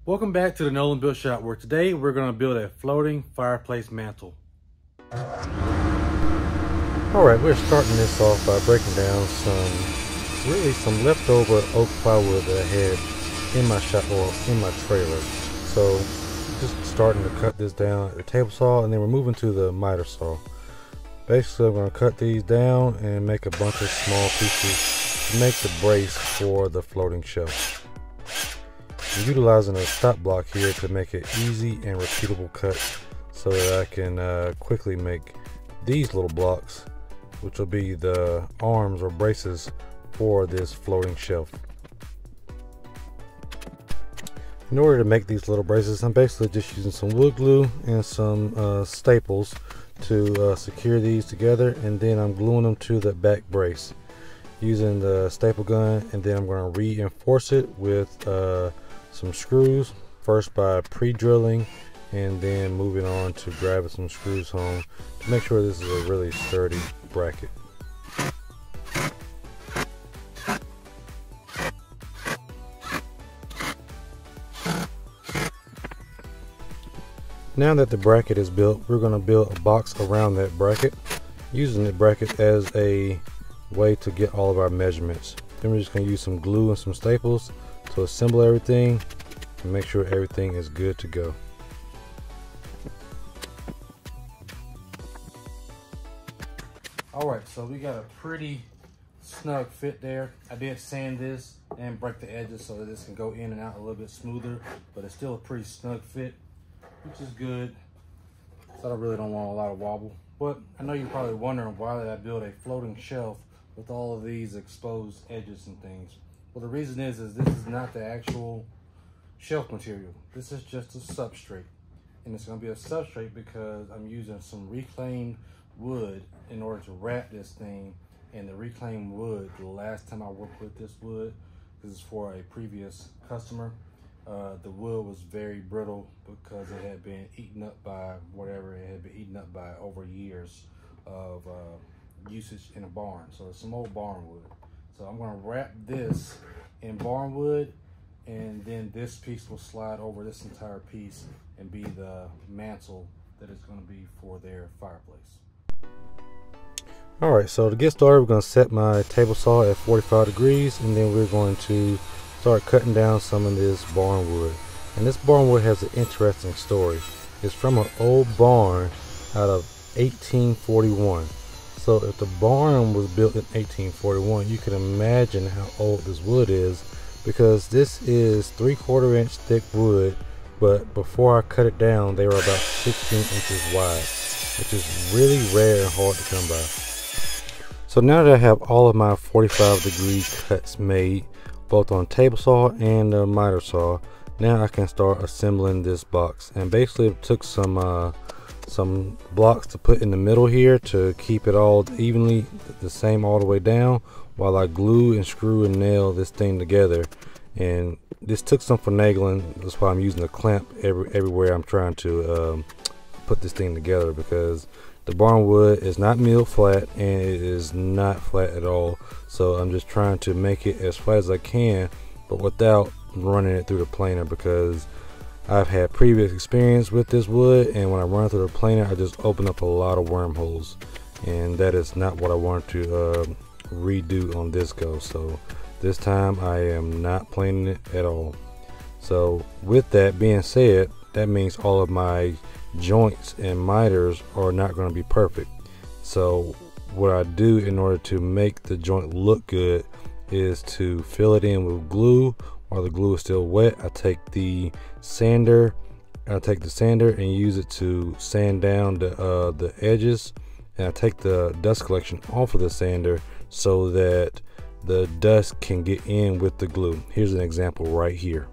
Welcome back to the Nolan Build Shop, where today we're going to build a floating fireplace mantle. Alright, we're starting this off by breaking down some leftover oak plywood that I had in my shop or in my trailer. So just starting to cut this down at the table saw, and then we're moving to the miter saw. Basically, I'm going to cut these down and make a bunch of small pieces to make the brace for the floating shelf. I'm utilizing a stop block here to make it easy and repeatable cut so that I can quickly make these little blocks, which will be the arms or braces for this floating shelf. In order to make these little braces, I'm basically just using some wood glue and some staples to secure these together, and then I'm gluing them to the back brace using the staple gun, and then I'm going to reinforce it with some screws, first by pre-drilling and then moving on to grabbing some screws home to make sure this is a really sturdy bracket. Now that the bracket is built, we're going to build a box around that bracket, using the bracket as a way to get all of our measurements. Then we're just going to use some glue and some staples to assemble everything and make sure everything is good to go. Alright, so we got a pretty snug fit there. I did sand this and break the edges so that this can go in and out a little bit smoother, but it's still a pretty snug fit, which is good. So I really don't want a lot of wobble. But I know you're probably wondering, why did I build a floating shelf with all of these exposed edges and things? Well, the reason is this is not the actual shelf material. This is just a substrate. And it's going to be a substrate because I'm using some reclaimed wood in order to wrap this thing. And the reclaimed wood, the last time I worked with this wood, this is for a previous customer, the wood was very brittle because it had been eaten up by whatever it had been eaten up by over years of usage in a barn. So it's some old barn wood. So I'm going to wrap this in barn wood, and then this piece will slide over this entire piece and be the mantle that is going to be for their fireplace. Alright, so to get started, we're going to set my table saw at 45 degrees, and then we're going to start cutting down some of this barn wood. And this barn wood has an interesting story. It's from an old barn out of 1841. So if the barn was built in 1841, you can imagine how old this wood is, because this is 3/4 inch thick wood, but before I cut it down, they were about 16 inches wide, which is really rare and hard to come by. So now that I have all of my 45-degree cuts made, both on table saw and the miter saw, now I can start assembling this box. And basically it took some blocks to put in the middle here to keep it all evenly the same all the way down, while I glue and screw and nail this thing together. And this took some finagling. That's why I'm using a clamp everywhere I'm trying to put this thing together, because the barn wood is not milled flat and it is not flat at all. So I'm just trying to make it as flat as I can, but without running it through the planer, because I've had previous experience with this wood, and when I run through the planer, I just open up a lot of wormholes, and that is not what I want to redo on this go. So this time I am not planing it at all. So with that being said, that means all of my joints and miters are not going to be perfect. So what I do in order to make the joint look good is to fill it in with glue while the glue is still wet. I take the sander and use it to sand down the edges, and I take the dust collection off of the sander so that the dust can get in with the glue. Here's an example right here.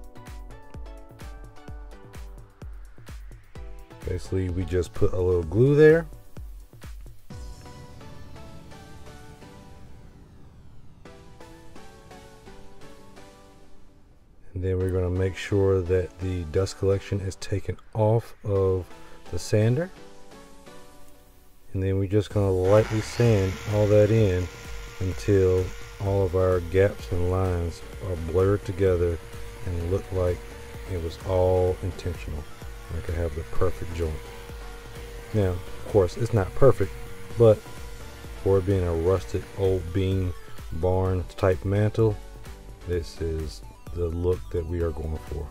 Basically, we just put a little glue there. And then we're going to make sure that the dust collection is taken off of the sander. And then we're just going to lightly sand all that in until all of our gaps and lines are blurred together and look like It was all intentional. I could have the perfect joint. Now, of course, it's not perfect, but for it being a rusted old beam barn type mantle, this is the look that we are going for.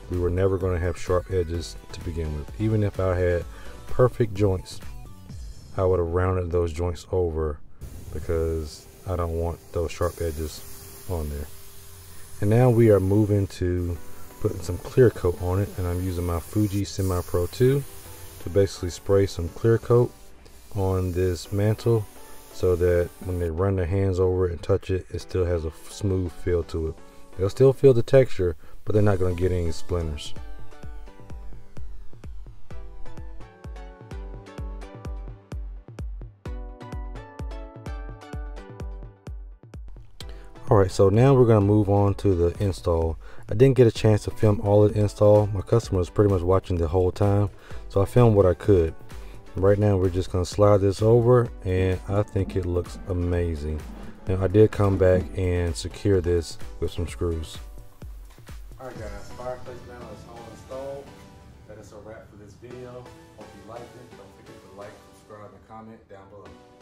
We were never going to have sharp edges to begin with. Even if I had perfect joints, I would have rounded those joints over because I don't want those sharp edges on there. And now we are moving to putting some clear coat on it, and I'm using my Fuji Semi Pro 2 to basically spray some clear coat on this mantle so that when they run their hands over it and touch it, it still has a smooth feel to it. They'll still feel the texture, but they're not going to get any splinters. Alright, so now we're going to move on to the install. I didn't get a chance to film all of the install. My customer was pretty much watching the whole time, so I filmed what I could. Right now we're just going to slide this over, and I think it looks amazing. Now I did come back and secure this with some screws. Alright guys, fireplace mantle is all installed. That is a wrap for this video. Hope you liked it. Don't forget to like, subscribe, and comment down below.